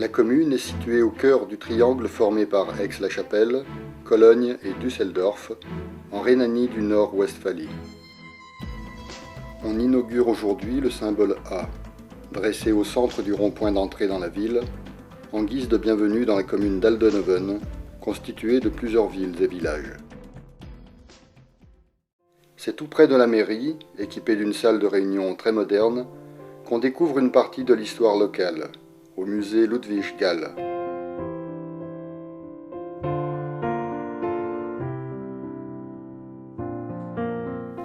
commune est située au cœur du triangle formé par Aix-la-Chapelle, Cologne et Düsseldorf, en Rhénanie du Nord-Westphalie. On inaugure aujourd'hui le symbole A, dressé au centre du rond-point d'entrée dans la ville, en guise de bienvenue dans la commune d'Aldenhoven, constituée de plusieurs villes et villages. C'est tout près de la mairie, équipée d'une salle de réunion très moderne, qu'on découvre une partie de l'histoire locale, au musée Ludwig Gall.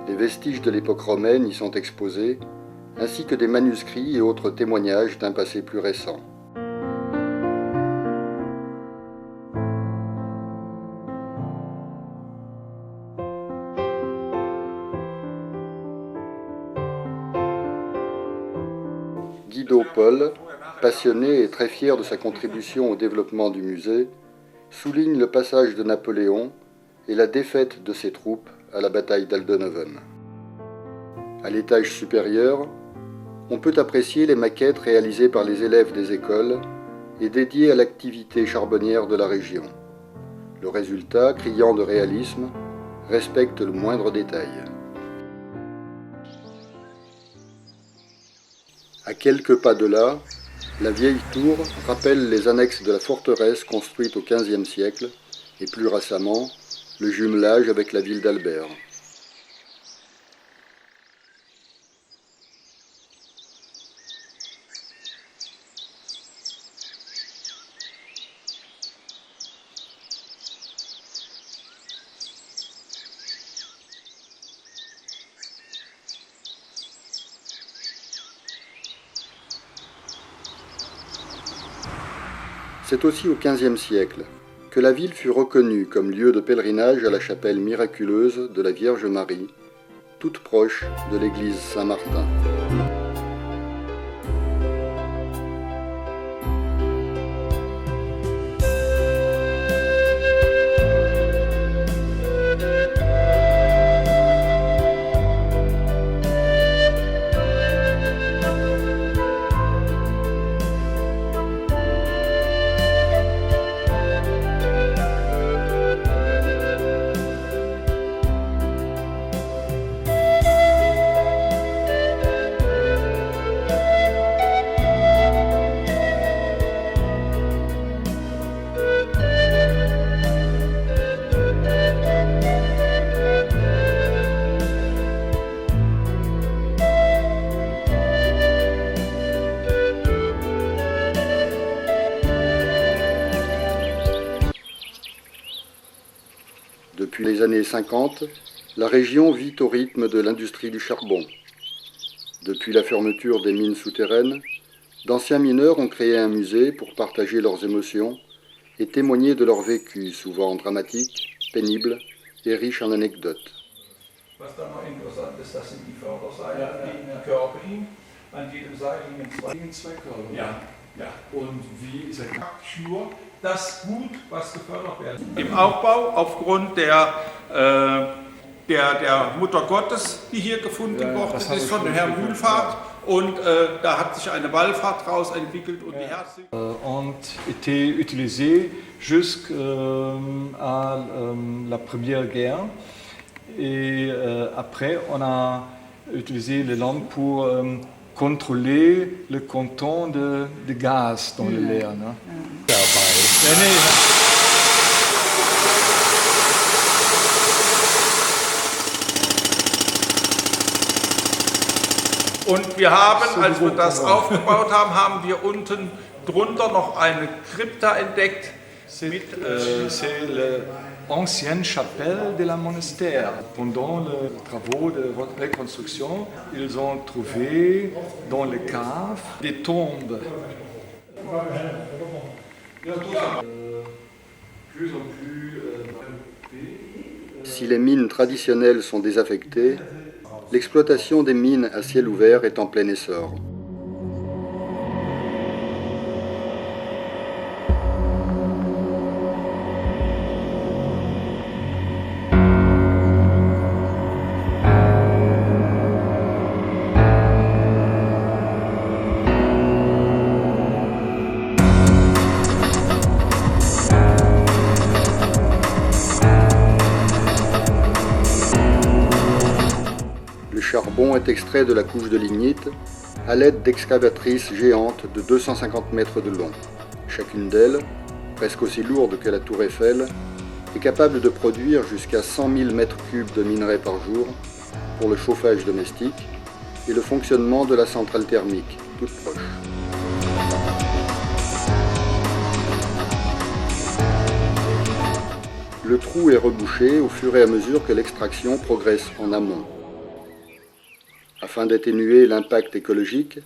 Les vestiges de l'époque romaine y sont exposés, ainsi que des manuscrits et autres témoignages d'un passé plus récent. Guido Poll, passionné et très fier de sa contribution au développement du musée, souligne le passage de Napoléon et la défaite de ses troupes à la bataille d'Aldenhoven. À l'étage supérieur, on peut apprécier les maquettes réalisées par les élèves des écoles et dédiées à l'activité charbonnière de la région. Le résultat, criant de réalisme, respecte le moindre détail. À quelques pas de là, la vieille tour rappelle les annexes de la forteresse construite au XVe siècle et plus récemment, le jumelage avec la ville d'Albert. C'est aussi au XVe siècle que la ville fut reconnue comme lieu de pèlerinage à la chapelle miraculeuse de la Vierge Marie, toute proche de l'église Saint-Martin. Depuis les années 50, la région vit au rythme de l'industrie du charbon. Depuis la fermeture des mines souterraines, d'anciens mineurs ont créé un musée pour partager leurs émotions et témoigner de leur vécu, souvent dramatique, pénible et riche en anecdotes. Was dann noch interessant ist, das sind die Förderseiten, die Körper an jedem Seil hängen zwei Körper. Ja. Und wie ist nur das Gut, was gefördert wird? Im Aufbau aufgrund der Mutter Gottes, die hier gefunden worden ist, von Herrn Wühlfahrt. Und da hat sich eine Wallfahrt daraus entwickelt und die Herzog ont été utilisés jusqu'à la Première Guerre. Et après, on a utilisé les lampes pour contrôler le content de gaz dans l'air. Ne? Und wir haben, als wir das aufgebaut haben, haben wir unten drunter noch eine Krypta entdeckt. C'est l'ancienne chapelle de la monastère. Pendant les travaux de reconstruction, ils ont trouvé dans les caves des tombes. Si les mines traditionnelles sont désaffectées, l'exploitation des mines à ciel ouvert est en plein essor. charbon est extrait de la couche de lignite à l'aide d'excavatrices géantes de 250 mètres de long. Chacune d'elles, presque aussi lourde que la tour Eiffel, est capable de produire jusqu'à 100 000 mètres cubes de minerai par jour pour le chauffage domestique et le fonctionnement de la centrale thermique, toute proche. Le trou est rebouché au fur et à mesure que l'extraction progresse en amont. Afin d'atténuer l'impact écologique,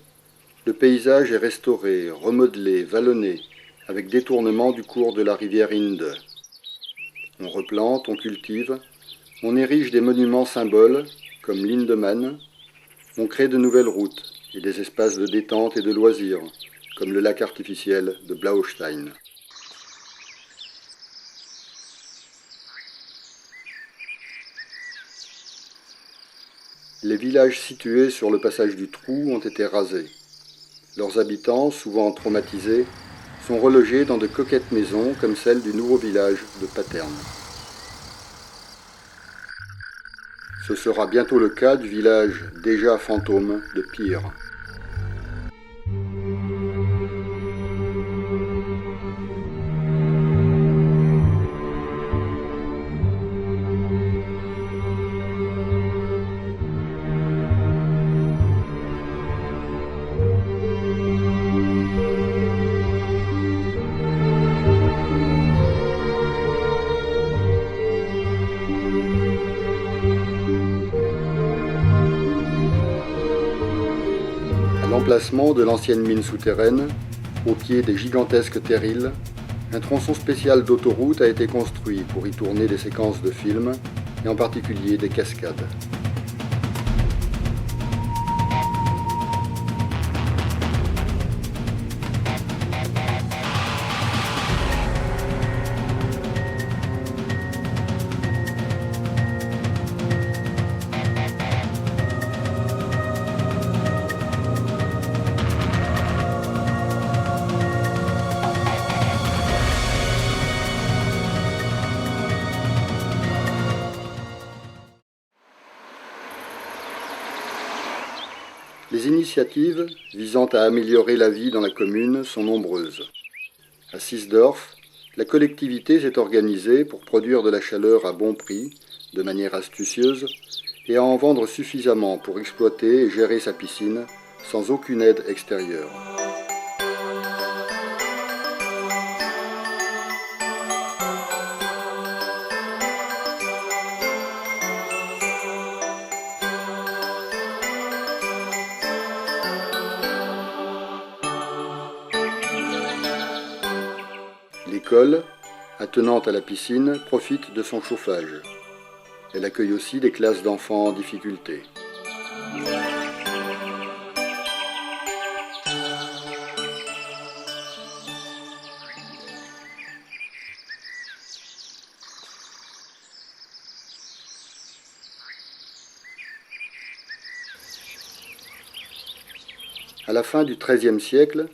le paysage est restauré, remodelé, vallonné, avec détournement du cours de la rivière Inde. On replante, on cultive, on érige des monuments symboles, comme l'Indeman, on crée de nouvelles routes et des espaces de détente et de loisirs, comme le lac artificiel de Blaustein. Les villages situés sur le passage du trou ont été rasés. Leurs habitants, souvent traumatisés, sont relogés dans de coquettes maisons comme celle du nouveau village de Paterne. Ce sera bientôt le cas du village déjà fantôme de Pire. L'emplacement de l'ancienne mine souterraine, au pied des gigantesques terrils, un tronçon spécial d'autoroute a été construit pour y tourner des séquences de films, et en particulier des cascades. Les initiatives visant à améliorer la vie dans la commune sont nombreuses. À Sisdorf, la collectivité s'est organisée pour produire de la chaleur à bon prix, de manière astucieuse, et à en vendre suffisamment pour exploiter et gérer sa piscine sans aucune aide extérieure. L'école, attenante à la piscine, profite de son chauffage. Elle accueille aussi des classes d'enfants en difficulté. À la fin du XIIIe siècle,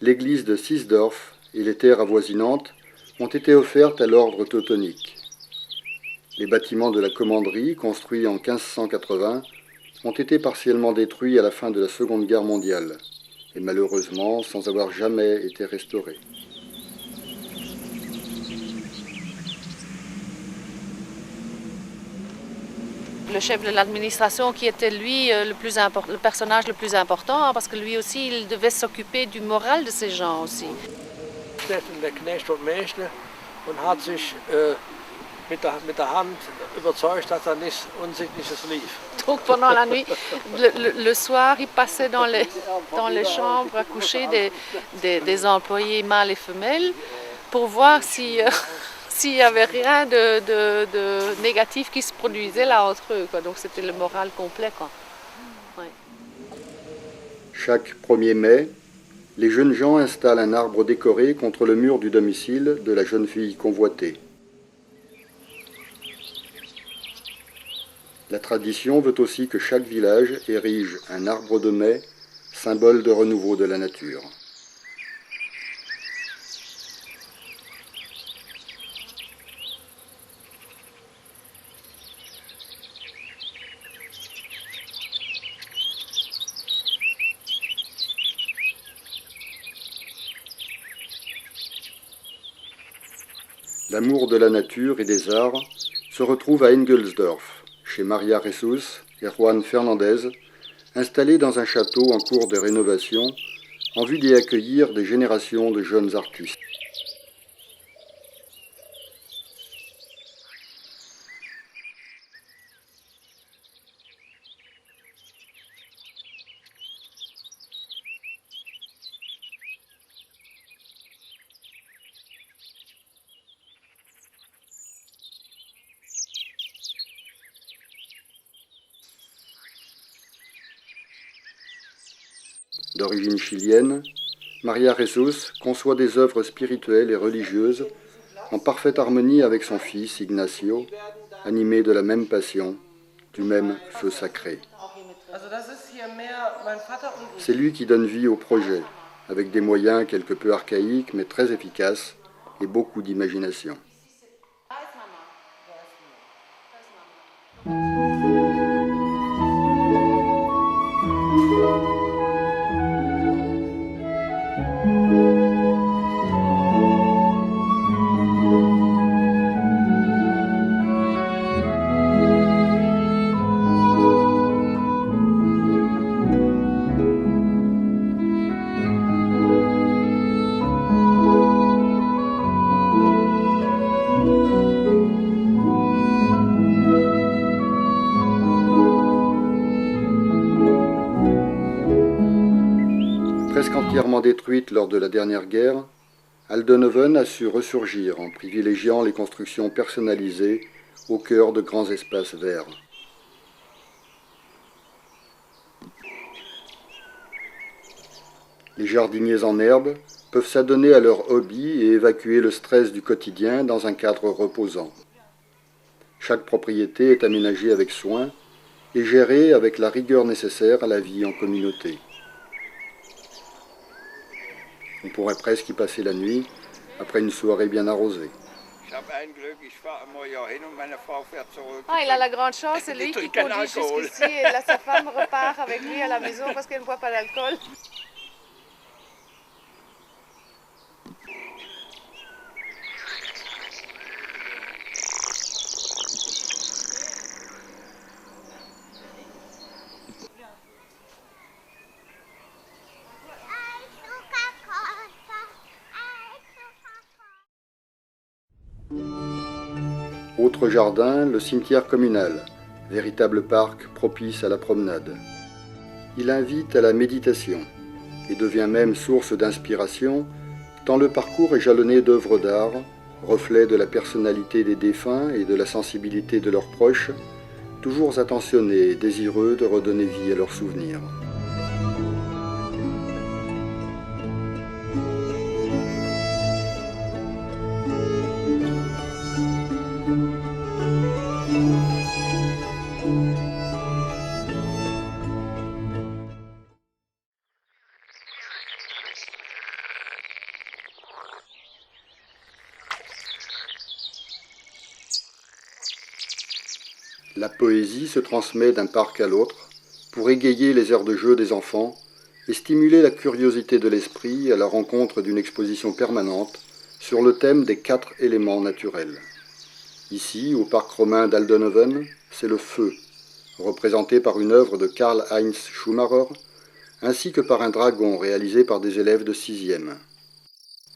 l'église de Sisdorf et les terres avoisinantes ont été offertes à l'ordre teutonique. Les bâtiments de la commanderie, construits en 1580, ont été partiellement détruits à la fin de la Seconde Guerre mondiale, et malheureusement sans avoir jamais été restaurés. Le chef de l'administration qui était lui le personnage le plus important, parce que lui aussi il devait s'occuper du moral de ces gens aussi. Der Knecht und Mächtle und hat sich mit der Hand überzeugt, dass da nichts Unsittliches lief. Donc pendant la nuit, le soir, il passait dans les chambres à coucher des employés mâles et femelles pour voir s'il n'y avait rien de négatif qui se produisait là entre eux, quoi. Donc c'était le moral complet, quoi. Ouais. Chaque 1er mai, les jeunes gens installent un arbre décoré contre le mur du domicile de la jeune fille convoitée. La tradition veut aussi que chaque village érige un arbre de mai, symbole de renouveau de la nature. L'amour de la nature et des arts se retrouve à Engelsdorf, chez Maria Jesus et Juan Fernandez, installés dans un château en cours de rénovation, en vue d'y accueillir des générations de jeunes artistes. D'origine chilienne, Maria Jesus conçoit des œuvres spirituelles et religieuses en parfaite harmonie avec son fils Ignacio, animé de la même passion, du même feu sacré. C'est lui qui donne vie au projet, avec des moyens quelque peu archaïques mais très efficaces et beaucoup d'imagination. Presque entièrement détruite lors de la dernière guerre, Aldenhoven a su ressurgir en privilégiant les constructions personnalisées au cœur de grands espaces verts. Les jardiniers en herbe peuvent s'adonner à leur hobby et évacuer le stress du quotidien dans un cadre reposant. Chaque propriété est aménagée avec soin et gérée avec la rigueur nécessaire à la vie en communauté. On pourrait presque y passer la nuit après une soirée bien arrosée. Ah, il a la grande chance, c'est lui qui conduit jusqu'ici et là sa femme repart avec lui à la maison parce qu'elle ne boit pas d'alcool. Autre jardin, le cimetière communal, véritable parc propice à la promenade. Il invite à la méditation et devient même source d'inspiration, tant le parcours est jalonné d'œuvres d'art, reflet de la personnalité des défunts et de la sensibilité de leurs proches, toujours attentionnés et désireux de redonner vie à leurs souvenirs. La poésie se transmet d'un parc à l'autre pour égayer les aires de jeu des enfants et stimuler la curiosité de l'esprit à la rencontre d'une exposition permanente sur le thème des 4 éléments naturels. Ici, au parc romain d'Aldenhoven, c'est le feu, représenté par une œuvre de Karl-Heinz Schumacher, ainsi que par un dragon réalisé par des élèves de 6e.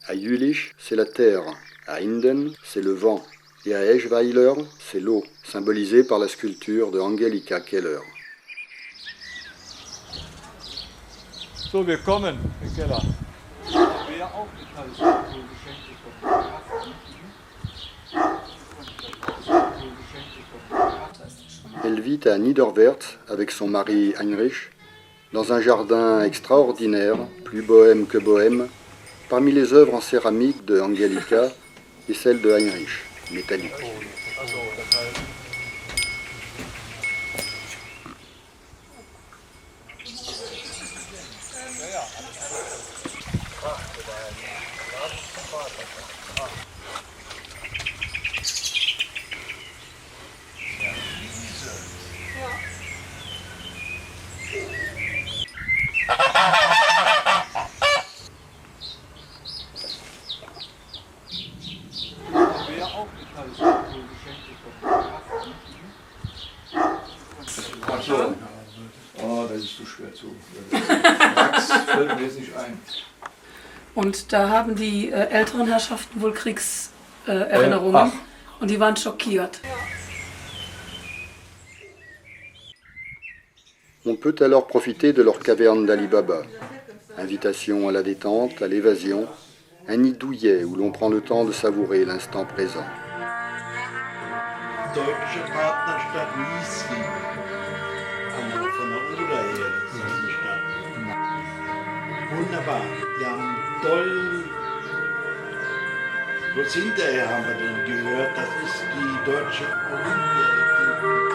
À Jülich, c'est la terre, à Inden, c'est le vent, et à Eschweiler, c'est l'eau, symbolisée par la sculpture de Angelika Keller. So, wir kommen, Herr Keller. Wer auch nicht alles so Geschenke bekommen. Elle vit à Niederwert avec son mari Heinrich, dans un jardin extraordinaire, plus bohème que bohème, parmi les œuvres en céramique de Angelika et celles de Heinrich, métalliques. Wer so. Oh, das ist so schwer zu. Max fällt mir jetzt nicht ein. Und da haben die älteren Herrschaften wohl Kriegserinnerungen und die waren schockiert. On peut alors profiter de leur caverne d'Ali Baba. Invitation à la détente, à l'évasion, un nid douillet où l'on prend le temps de savourer l'instant présent. Deutsche Partnerstadt Wiesli. Von der Oder her, das ist die Stadt. Wunderbar. Die haben toll. Was hinterher haben wir denn gehört? Das ist die deutsche Olympia-Equipe.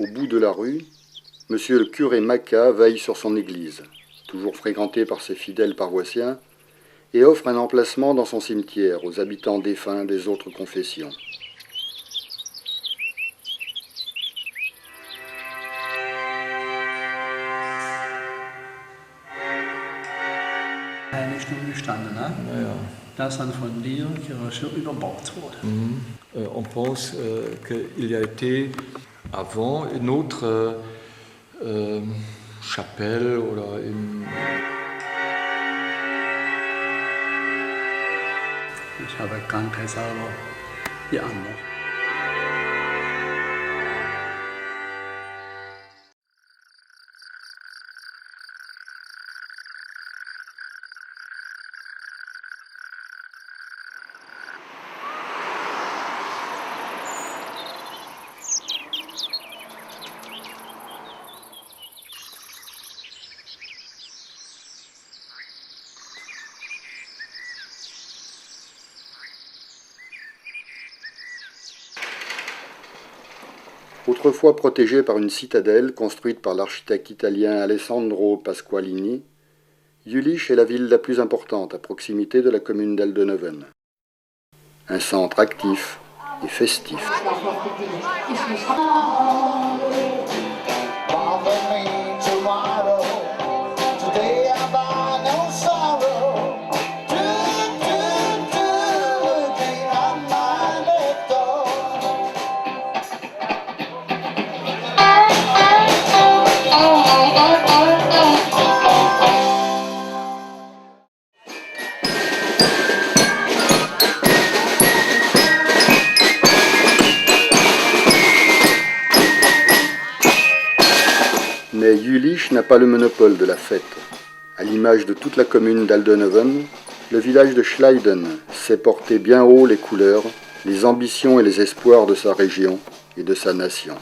Au bout de la rue, monsieur le curé Maca veille sur son église, toujours fréquentée par ses fidèles paroissiens, et offre un emplacement dans son cimetière aux habitants défunts des autres confessions. Eine Stunde gestanden, ne? Ja. Dass dann von dir Kirche überbaut wurde. On pense qu'il y a été avant une autre chapelle oder Ich habe Krankheit selber die andere. Autrefois protégée par une citadelle construite par l'architecte italien Alessandro Pasqualini, Jülich est la ville la plus importante à proximité de la commune d'Aldenhoven. Un centre actif et festif. Mais Jülich n'a pas le monopole de la fête. À l'image de toute la commune d'Aldenhoven, le village de Schleiden sait porter bien haut les couleurs, les ambitions et les espoirs de sa région et de sa nation.